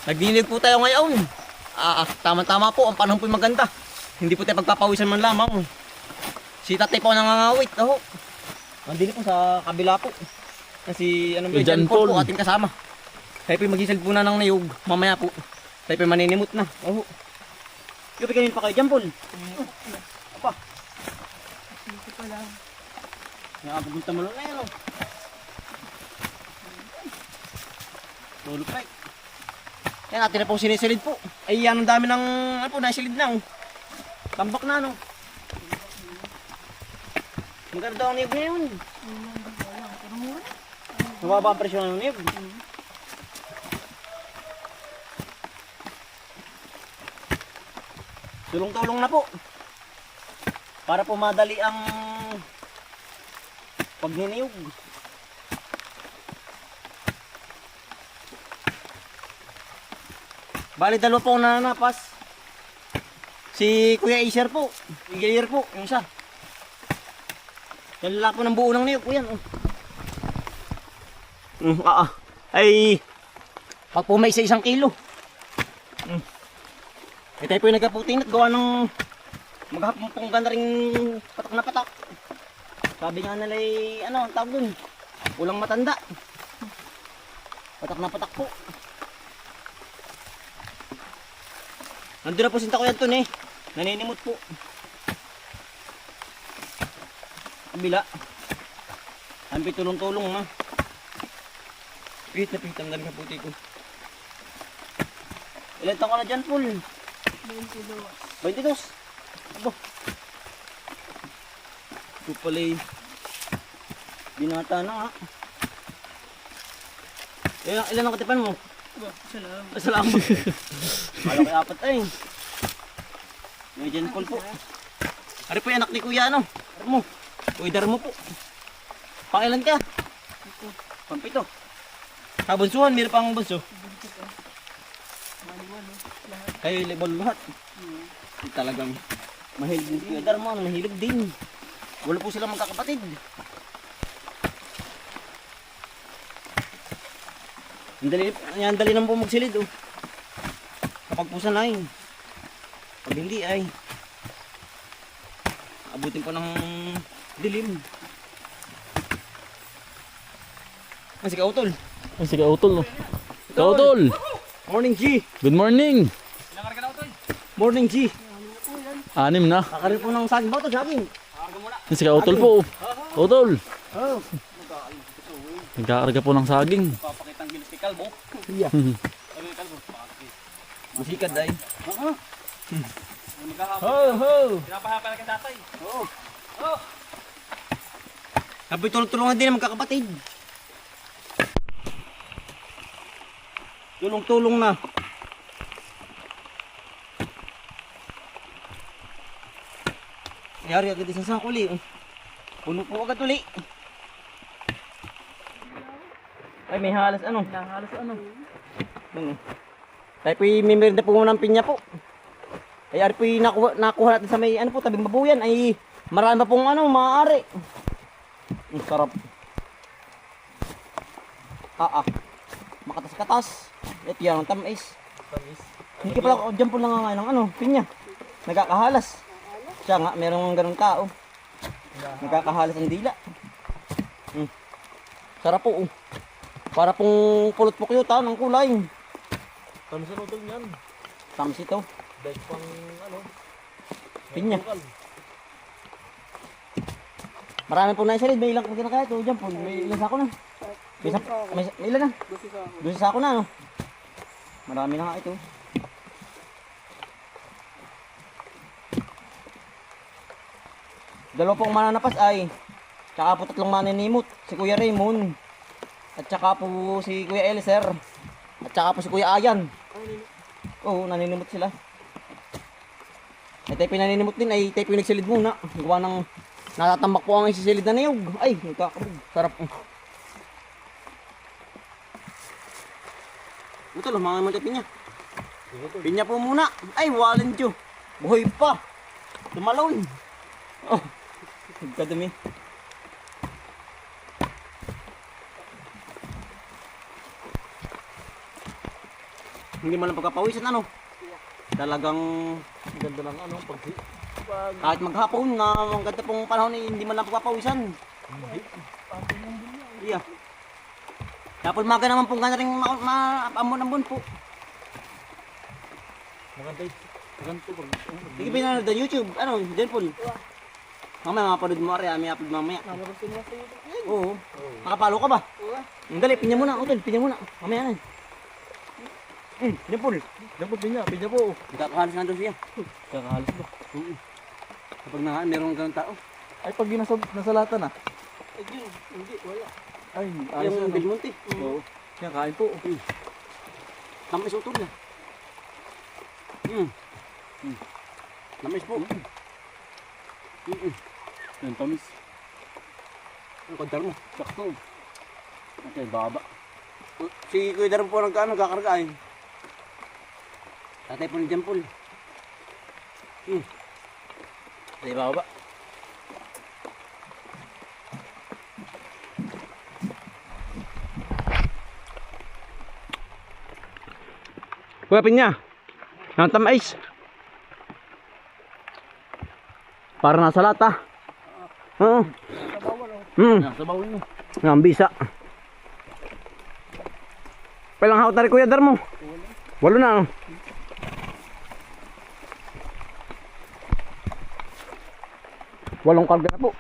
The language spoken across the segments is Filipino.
Nagdinig po tayo ngayon. Tama-tama po, ang panahon po maganda. Hindi po tayo pagpapawisan man lamang. Si tatay po nangangawit. Nandito po sa kabila po. Kasi ano ba, John Paul po ating kasama. Tayo po magsisilid po na ng niyog. Mamaya po. Tayo po maninimot na. Yung kanin pa kayo, John Paul. Apa. Hindi pa lang. Nakapagpunta mo lang na yan. Tulog pa. Yan, atin na pong sinisilid po. Ay, yan ang dami ng, ano po, naisilid na. Tambak na, no? Magkano daw ang niyog ngayon? Mababa ang presyo ng niyog. Tulong-tulong na po. Para po madali ang pagniniyog. Bali, dalawa po ang nananapas. Si Kuya Acer po. Igilir po, yung isa. Yan lang po ng buo ng niyog. Yan. Ay, pag po may isang kilo. Eh tayo po yung nagkaputin at gawa ng maghapon pong ganda rin patak na patak. Sabi nga nila ano, ang tawag dun, ulang matanda. Patak na patak po. Nandun na po sinta ko yan dun naninimot po. Kabila. Ampi tulong-tulong ha. Pihit na pihit ang galing sa puti ko. Ilan taon ka na dyan, Paul? 22. Abo. Ito pala'y binata na ha. Ilan ang katipan mo? Salamat. Kala ko apat ay. May dyan, Paul po. Ari po yung anak ni Kuya ano? Darmo. Kuya Darmo po. Pangilan ka? Pampito. Bunsuhan, meron pang bunso. Kayo libon lahat. Talagang mahilig din Kuya Darmo, mahilig din. Wala po silang magkakapatid. Ang dali nang po magsilid kapag po sanay. Pag hindi ay abutin pa ng dilim. Si Kautol. Si Kautol, no? Kautol! Morning, G! Good morning! Ilang karga na, Utol? Morning, G! 6 na. Kakarin po ng saging ba ito, saging? Si Kautol po. Kautol! Nagkakarga po ng saging. Papakitang gilis kay Kalbo. Iya. Kalbo. Musikad ay. Ho! Pinapahapa na kay tatay. Oo. Sabi tulong-tulungan din ang magkakapatid. Tulong-tulong na. Yari agad isang sakuli. Puno po agad uli. Ay, may halas ano? Halas ano? Tayo po'y may merinda po muna ng pinya po. Ay, ari po'y nakuha natin sa may ano po, tabing babuyan. Ay, marami pa pong ano, maaari. Ang sarap. Makatas-katas. Ito yan ang tamis. Hindi ka pala dyan po nangangain ng ano, pinya. Nagkakahalas. Siya nga, merong ganun tao. Nagkakahalas ang dila. Sarap po. Para pong pulot po kayo taon ang kulay. Tamis na Kautol yan. Tamis ito. Dahil pang ano. Pinya. Marami po na isalid. May ilang kung kinakaya ito. Dyan po. May ilang sako na. May ilan na? 12 sako na, no? Marami na nga ito. Dalawa pong mananapas ay tsaka po 3 maninimot. Si Kuya Raymond. At tsaka po si Kuya Eliser. At tsaka po si Kuya Ayan. Oo, naninimot sila. Ay tayo pinaninimot din. Ay tayo pinagsilid muna. Gawa ng natatambak po ang isisilid na niyog. Ay, nagkakabog. Sarap. Ito lang, mga mga pinya. Pinya po muna. Ay, walin Diyo. Buhay pa. Tumalon. Oh, nagkadumi. Hindi man lang pagkapawisan ano. Talagang Ang ganda ng ano, pag kahit maghapon na ang ganda pong panahon hindi man lang pagpapawisan. Iya. Tapos maga naman pong gana rin maamon ang buwan po. maganda eh. Ganito pag Hindi ka pinanood sa YouTube. Ano, dyan po. Mamaya mapanood mo rin, may upload mamaya. Oo. Nakapalo ka ba? Ang dali, pinya muna, utol, pinya muna. Mamaya na. Dyan po. dapat pinya po. Kakahalis nga doon siya. Kakahalis ba? Kapag meron ganun tao. Ay, pag nasa lata na. Hindi, wala. Ay, ayos Yung na. Del Monte. Oo. Yan, kain po. Tamis utol na. Tamis po. Yan, tamis. Ang kondar mo. Sakto. Okay, baba. Si Kuya Darren po nagkakarga eh. Tatay po ni Jampol. Ay, baba. Kuya Pinya. Ang tamais. Para nasa lata. Oo. Yan, sabawin mo. Ang bisa. Palang hawat na rin Kuya Dar mo? Walo na. Ano? Walong karga na po.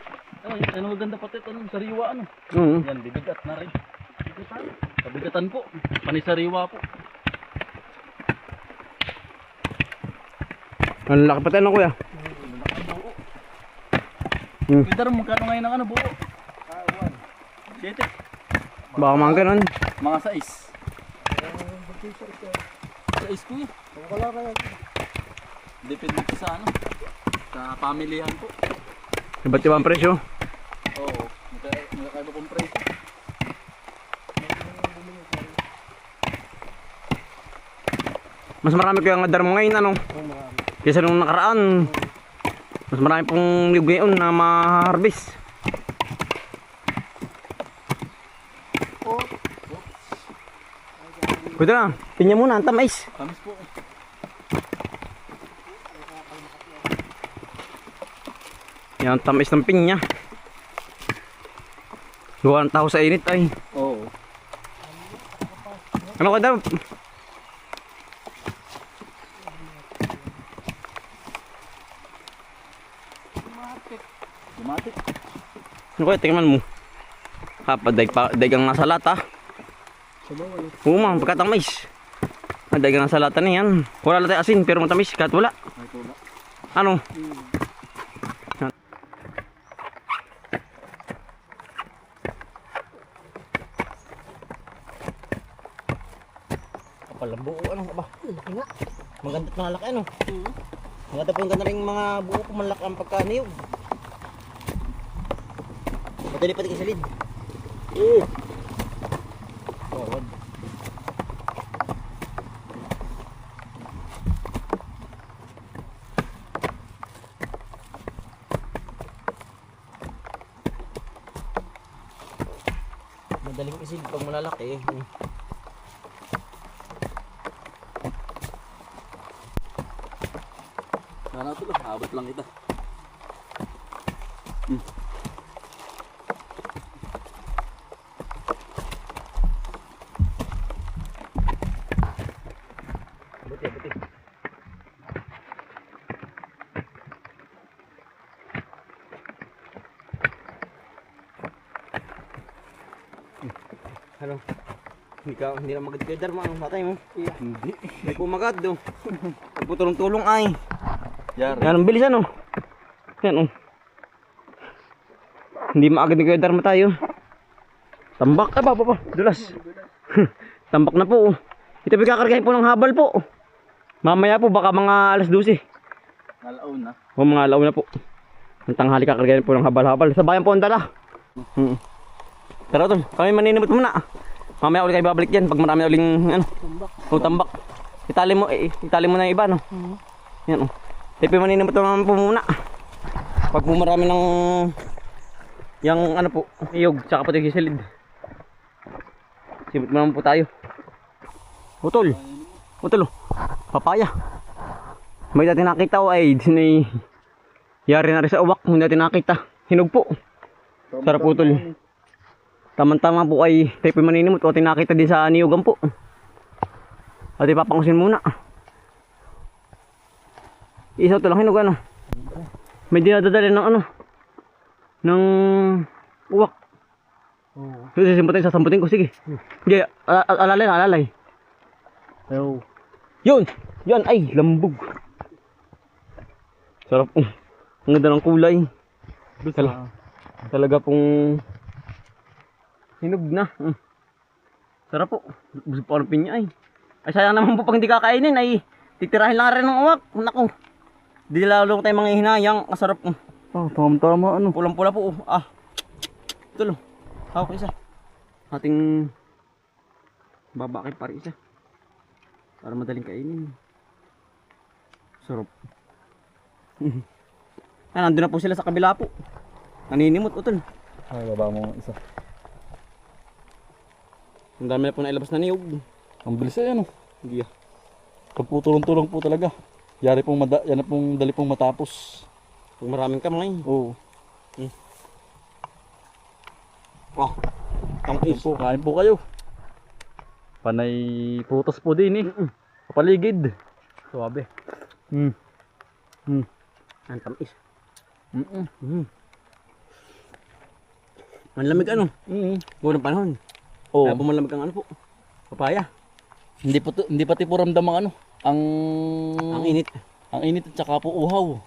Ay, ano maganda pati ito, sariwa ano. Yan, bibigat na rin. Kabigatan po. Panisariwa po. Ang laki pati ano Kuya? Kita rin magkano ngayon ng ano buo? 7. Baka mga ganun. Mga 6. 6 ko yun. Wala kaya. Depende po sa ano. Sa pamilihan po. Iba't ibang presyo. Oo. Magkakaiba pong presyo. Mas marami kaya nga dar mo ngayon ano? Kaysa nung nakaraan. Mas marami pong niyog ngayon na ma-harvest. Pwede na, pinya muna, ang tamais. Tamis po. Yan ang tamis ng pinya. Gawa ng tao sa init ay. Oo. Ano ka daw? Dumatik. Ano kaya, tingnan mo. Daig ang nasa lata. Oo mga, pagkatamis. Daig ang nasa lata na yan. Wala lang tayo asin, pero matamis, kahit wala. Ay, tula. Ano? Palambo ano ba? Maganda at malaki ano? Maganda po yung ganda rin mga buo po malaki ang pagkaniyog. Madali pati sa lid. Tawad. Madaling isil pag malalaki eh. Sana ito lang. Abot lang kita. Buti, buti. Ano? Hindi na magad kayo Darma ang matay mo. Hindi. May pumagad do. Pagputulong-tulong ay. Yari. Yan ang bilis ano. Yan oh. Hindi maagad ni kayo Darma tayo. Tambak. Ay pa. Dulas. Tambak na po. Ito pagkakargahin po ng habal po. Mamaya po baka mga alas 12. Nalaon na. O mga alaw na po. Ang tanghali kakargahin po ng habal-habal. Sa bayan po ang dala. Tara tol, kami maninimot muna. Mamaya ulit kayo babalik dyan pag marami uling ano. Tambak. Itali mo na yung iba no. Yan oh. Tipi maninimot naman po muna. Pag po marami ng yung ano po, iyog tsaka po tigilid. Simot naman po tayo. Utol. Utol, papaya. May dati nakita o ay dinay yari na rin sa uwak. May dati nakita. Hinog po. Sarap utol. Tama-tama po ay tayo po maninimot. O tinakita din sa niyugan po. At ipapangusin muna. Isa ito lang hinog ano. May dinadadali ng ano. Ng uwak. Sige, sasamputin ko. Sige. Sige, alalay. Ayaw. Yun! Yan! Ay! Lambog! Sarap. Ang ganda ng kulay. Talaga pong hinog na. Sarap po. Busog po ang pinya ay. Ay sayang naman po pag hindi kakainin ay titirahin lang rin ng uwak. Naku. Di lalo tayo mga hinayang. Masarap. Tama ano. Pulang-pula po. Ito lo. Hawak isa. Ating babakit pare isa. Para madaling kainin. Sarap. Nandun na po sila sa kabila po. Naninimot utol. Ay, baba mo isa. Ang dami na po nailabas na niyog. Ang bilis ay ano. Hindi Pagputulong-tulong po talaga. Yan na pong dali pong matapos. Pag maraming kamay. Oo. Tangkis. Kain po kayo. Panay putos po din eh. Papaligid. Suwabe. Ang tamis. Ang lamig ano? Buong panahon. Oo. Kaya pumalamig ang ano po. Papaya. Hindi pati po ramdam ang ano. Ang init. Ang init at saka po uhaw.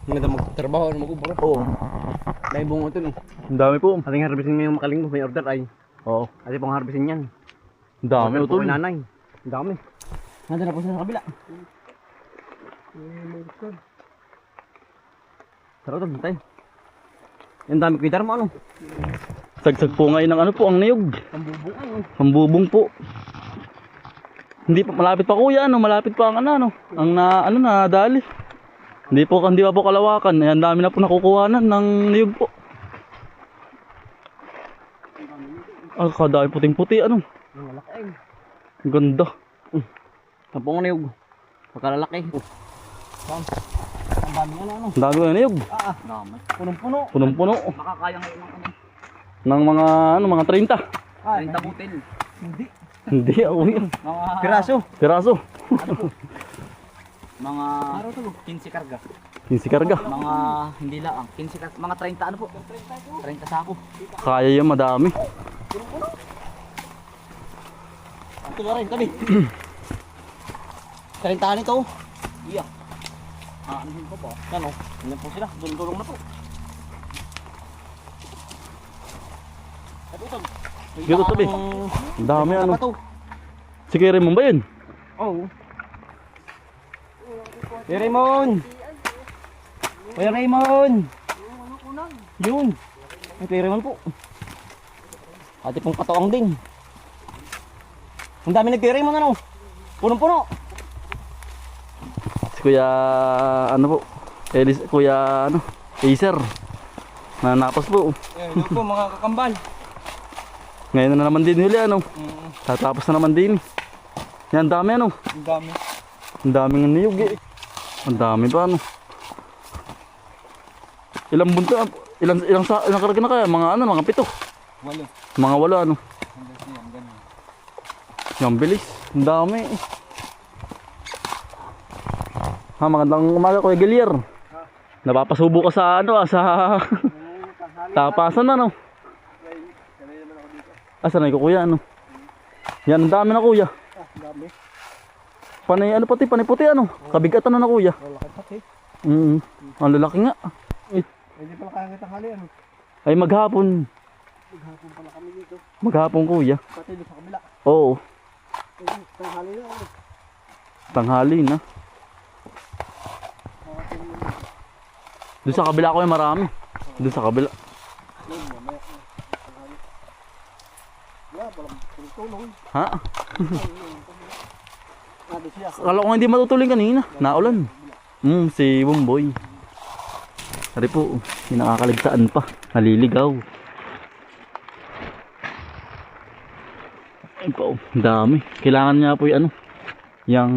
Ang ganda magtrabaho at mag-ubra. Oo. Dahil buong ito no. Ang dami po. Ating harvestin ngayong makalinggo. May order ay. Oo. Ating pang harvestin yan. Ang dami Order po utol. kay nanay. Ang dami. Nandun na po sa kabila. Tara ito, tayo. Ang dami ko mo ano. Sagsag po ngayon ng ano po, ang niyog. Pambubong ano. Pambubong po. Hindi pa malapit pa kuya ano, malapit pa ang ano. Ang na dali. Hindi pa po kalawakan. Ang dami na po nakukuhanan ng niyog po. Kadami puting-puti ano. Ang malaki ay. Ang ganda. Tapong niyog. Pagkalalaki. Ang dami ano. Ang dami na niyog. Dami. Punong-puno. Punong-puno. Makakaya ngayon ng ano. Ng mga 30. 30 butil. Hindi. Hindi ako yun. Mga piraso. Piraso. Mga 15 karga. 15 karga. Mga hindi lang. 15 karga. Mga 30 ano po? 30 sako. Kaya yan madami. Ito na rin tabi. 30 nito. Iya. Ano po ba? Ano? Yan po sila. Dulong na po. Dito tabi. Ang dami ano. Ito. Si Raymond ba yun? Oo. Kuya Raymond! Kuya Raymond! Yun! Ay, Kuya Raymond po. Ate pong katoang din. Ang dami nag-Kuya Raymond ano? Punong-puno! Si Kuya ano po? Kuya ano? Acer. Nanapos po. Yan po mga kakambal. Ngayon na naman din huli ano. Tatapos na naman din. Yan dami ano. Ang dami. Ang daming niyog eh. Ang dami pa ano. Ilang bunta, ilang karga na kaya? Mga ano, mga 7. Walo. Mga 8 ano. Yung bilis. Ang dami. Magandang umaga Kuya Gilier. Napapasubo ka sa ano sa tapasan ano. Sanay ko kuya ano. Yan ang dami na kuya. Dami. Panay ano pati panay puti ano. Kabigatan na kuya. Lalaki pati. Ang lalaki nga. Hindi pala kaya kita hali ano. Ay maghapon. Maghapon pala kami dito. Maghapon kuya. Pati doon sa kabila. Oo. Tanghali na ano. Tanghali na. Doon sa kabila ko yung marami. Doon sa kabila. Ha? Kala ko nga hindi matutuloy kanina. Naulan. Si Bumboy. Sari po, hindi nakakaligtaan pa. Naliligaw. Ay po. Ang dami. Kailangan nga po yung ano, yung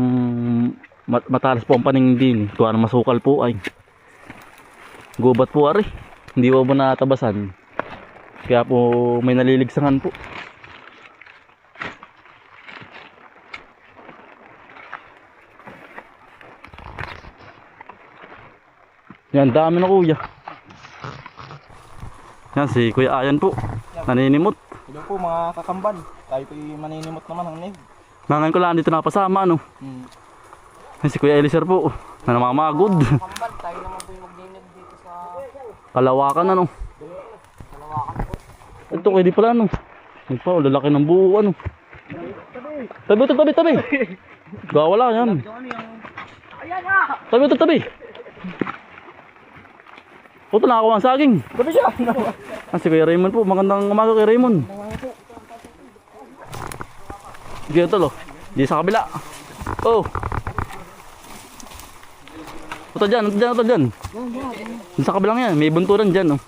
matalas po ang paning din. Kuha na masukal po ay. Gubat po ari. Hindi po natabasan. Kaya po may naliligsangan po. Yan, dami na kuya. Yan si Kuya Ayan po. Naninimot. Hello po mga kakambal. Tayo po maninimot naman ng neg. Nangan ko lang dito napasama ano. Yan si Kuya Elisir po. Na namamagod. Kakambal, tayo naman po yung magdinig dito sa Kalawakan ano. Kalawakan po. Ito kayo di pala ano. Ito pa, lalaki ng buo ano. Tabi. Gawala yan. Tabi. Ito nakakuha ang saging. Gabi siya! Si Kuya Raymond po. Magandang umaga kay Raymond. Sige ito lo. Di sa kabila. Oh. Ito dyan. Di sa kabilang yan. May bunturan dyan oh.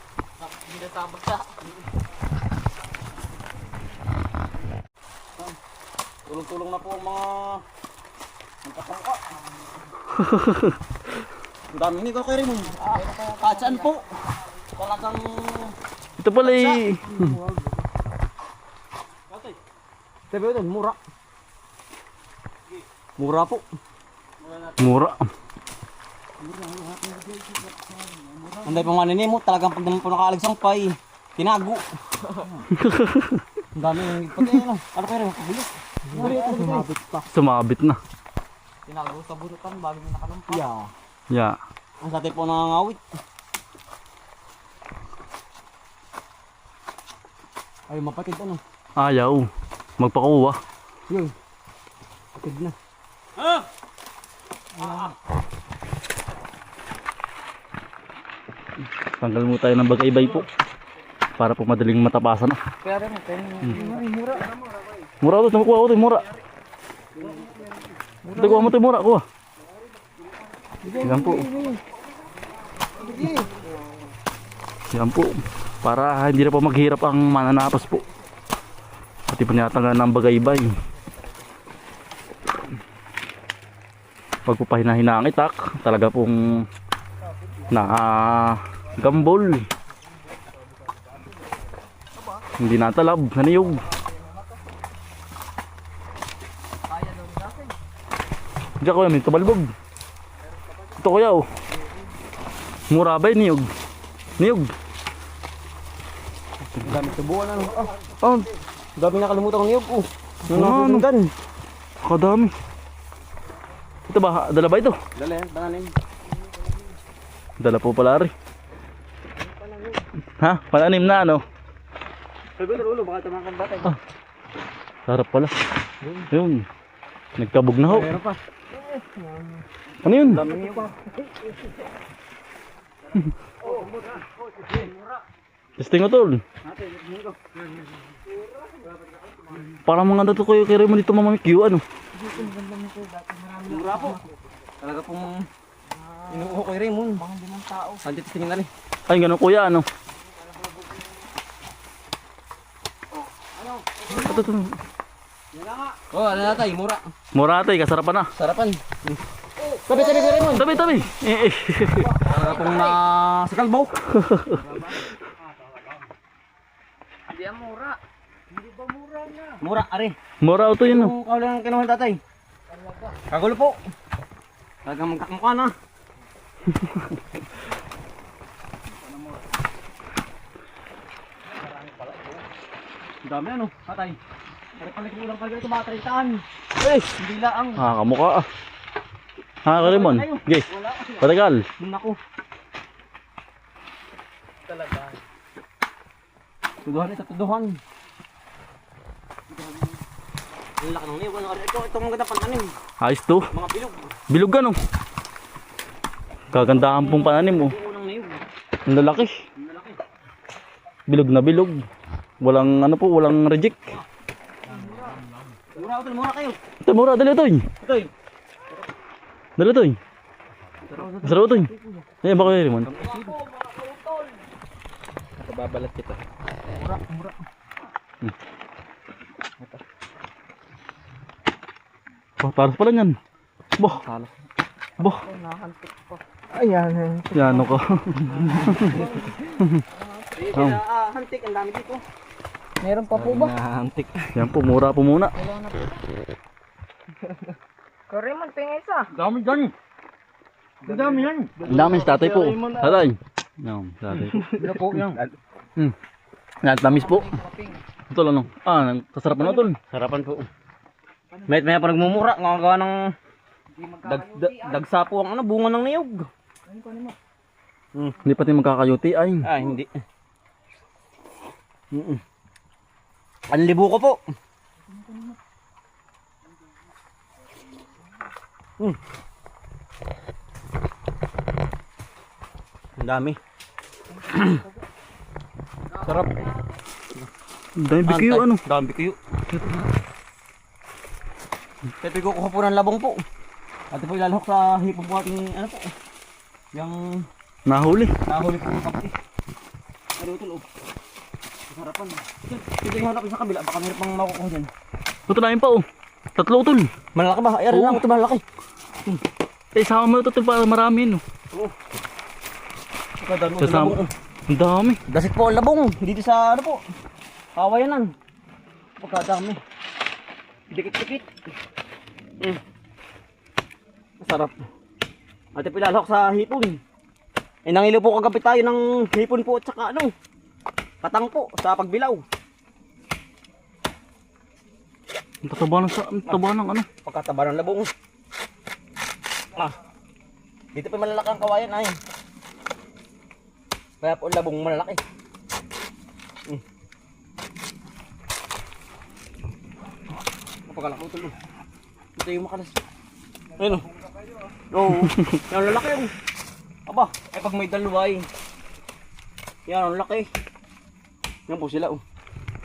Tulong-tulong na po ang mga nagkatangka. Ang dami ni Kuya Raymond. Kahit saan po. Talagang Ito pala eh. sabi ko doon, mura. Mura po. Mura. Anday pang maninimot, talagang pag naman po nakaalagsan pa eh. Tinago. Ang dami yung pati ano. Ano kayo rin, kabulo. Sumabit pa. Sumabit na. Tinago sa bunutan bago na nakalumpa. Yeah. Yeah. Ang sate po nangangawit. Ay, mapatid ano. Ayaw. Magpakuha. Yun. Patid na. Tanggal mo tayo ng bagaybay po. Para po madaling matapasan. Kaya rin, mura. Mura ito. Nakuha ko ito. Mura. Ito kuha mo ito. Mura. Kuha. Yan po. Yan po. Para hindi na po maghirap ang mananapas po. Pati po niyatanggal ng bagaybay. Pag po pahinahinangitak, talaga pong gambol. Hindi natalab, naniyog. Diyan kuya, may tubalbog. Ito kuya oh. Mura ba yung niyog? Niyog. Ang dami tubuan ano. Oh, Ang dami nakalimutan ng niyog. Yung ano? nakalimutan. kadami. Ito ba? Dala ba ito? Dala yan, pananim. Dala po pala rin. Ha? Pananim na ano? Sabi ko ulo, baka tamang kambatay. Sarap pala. Yun. Nagkabog na ho. Meron pa. Ano yun? Dami niyog pa. Testing ko tol. Parang mga dato ko yung kaya mo dito mamamikyo ano. Mura po. Talaga pong inuuho ko yung Raymond. Mga limang tao. Saan tingin na rin. Ay ganun kuya ano. Ito. Oh, ano na tayo, mura. Mura tayo, kasarapan na. Sarapan. Tabi Raymond. Tabi. Talaga pong sa kalbaw. Hindi ang mura. Hindi ba mura na? Mura, are. Mura ito yun. Yung kaulang ng kinuha tatay. Kagulo po. Talagang magkakamukha na. Ang dami ano, tatay. Pero pala kulang pala ito mga 30. Eh, Hindi laang. kamukha ah. Ha, Karimon. Okay. Patagal. Doon ako. Talaga. Tuduhan ito, tuduhan. Ang laki ng niyog. Ito ang maganda pananim. Ayos to. Mga bilog. Bilog ano. Kagandahan pong pananim oh. Unang niyog. Ang lalaki. Ang lalaki. Bilog na bilog. Walang ano po, walang reject. Mura kayo. Ito, mura. Dali ito. Ito eh. Dali ito. Sarap ito. Ayan ba kayo Rimon? Babalat kita. Talas pala niyan. Boh. Boh. Oh, nakakantik pa. Ayan. Yan ako. Hantik, ang dami dito. Meron pa po ba? Hantik. Yan po, mura po muna. Wala na po. Kariman, tingin isa. Dami dyan. Ang dami yan. Ang dami sa tatay po. Tatay. Yan, tatay po. Ano po yan? Yan, tamis po. Ito lang. Kasarap na ito. Sarapan po. May pa nagmumura. Ngagawa ng dagsa po ang bunga ng niyog. Hindi pati magkakayuti ay. Hindi. Ang libo ko po. Ang dami. Sarap. Ang dami bigyo ano. Dami bigyo. Ito ko kuha po ng labong po. At po ilalahok sa hipon po ating ano po. Yung Nahuli. nahuli po yung kapti. Ano ito loob? Sarapan. Ito yung hanap sa kabila. Baka meron pang makukuha dyan. Ito na yun pa oh. Tatlo utol. Malaki ba? Ayan lang. Ito malaki. Eh, sama mo ito para marami no. Kadami ang Kasama. labong. Ang dami. Dasit po ang labong. Dito sa ano po. Kawayanan. Pagkadami. Dikit-dikit. Masarap. At ipilalahok sa hipon. Eh nangilo po kagabi tayo ng hipon po at saka ano. Katang po sa pagbilaw. Ang taba ng ano. Pagkataba ng labong. Dito pa malalaki ang kawayan ay. Kaya po ang labong malalaki. Pagkalaki ito. Ito yung makalas. Ayun o. Oo. Yan lalaki yung. Aba, ay pag may dalawa ay. Yan ang laki. Yan po sila oh.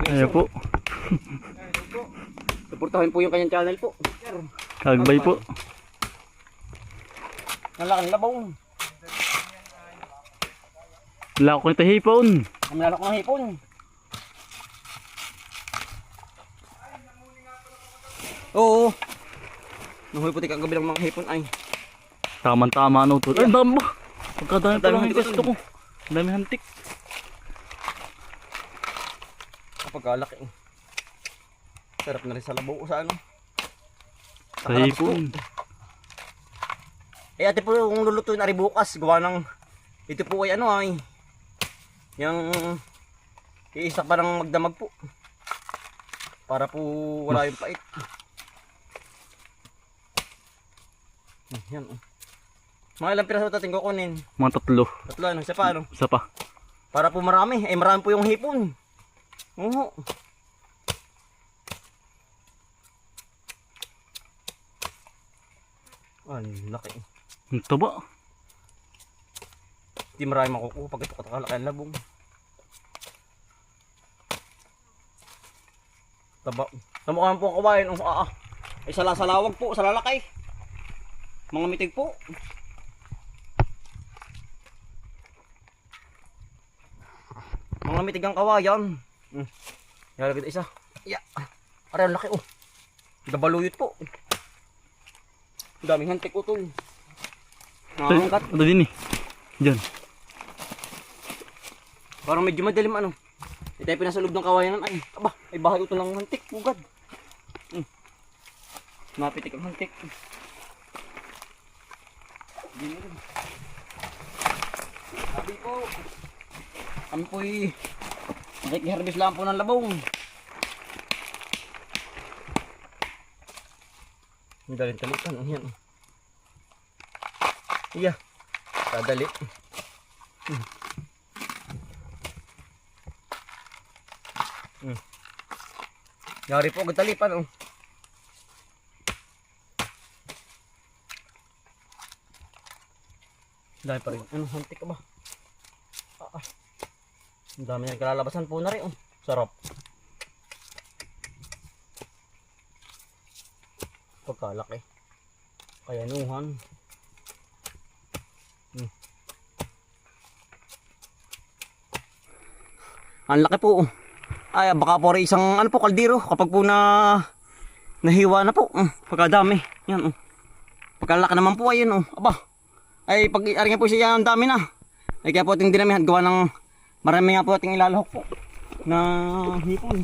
Ayan po. Suportahin po yung kanyang channel po. Kagbay po. Ang laking labong. Wala ko ito hipon. Ang lalak ng hipon. Oo. Nahuwi puti kang gabi ng mga hipon ay. Tama-tama ano to. Ay, ang dami ba? Pagkadami pa Ang dami lang yung hantik gusto ko. Ang dami hantik. Pagkalaki. Sarap na rin sa labo sa ano. Sa hipon. Eh ate po kung lulutuin na rin bukas. Gawa ng ito po ay ano ay. Yung iisa pa ng magdamag po. Para po wala yung pait. Yan oh. Mga ilang piraso natin kukunin? Mga tatlo. Tatlo ano, isa pa ano? Isa pa. Para po marami. Eh marami po yung hipon. Oo. Ang laki. Ang taba. Hindi marami makukuha pag ito katakalaki ang labong. Taba. Namukhaan po ang kawain. Ay salalawag po, salalaki. Mga mitig po. Mga mitig ang kawayan. Yalagay ito isa. Yeah. Aray, ang laki oh. Dabaluyot po. Ang daming hantik utol. Nakangkat. Ito din eh. Diyan. Parang medyo madilim ano. Ito ay pinasa loob ng kawayan ay. Aba, ay bahay utol ng hantik. Pugad. Napitik ang hantik. Sabi po. Kami po'y nakikiharvest lang po ng labong. Ang daling talitan. Ayan. Iya. Kadali. Yari po agad talipan oh. Dahil pa rin. Ano, hantik ka ba? Ang dami na kalalabasan po na rin oh. Sarap. Pagkalaki. Kayanuhan. Ang laki po. Ay, baka po rin isang ano po kaldero kapag po na Nahiwa na po. Pagkadami. Yan. Pagkalaki naman po ayun. Aba. Ay pag aring po siya ang dami na. Ay kaya po ating dinamihan gawa ng marami nga po ating ilalahok po na hipon.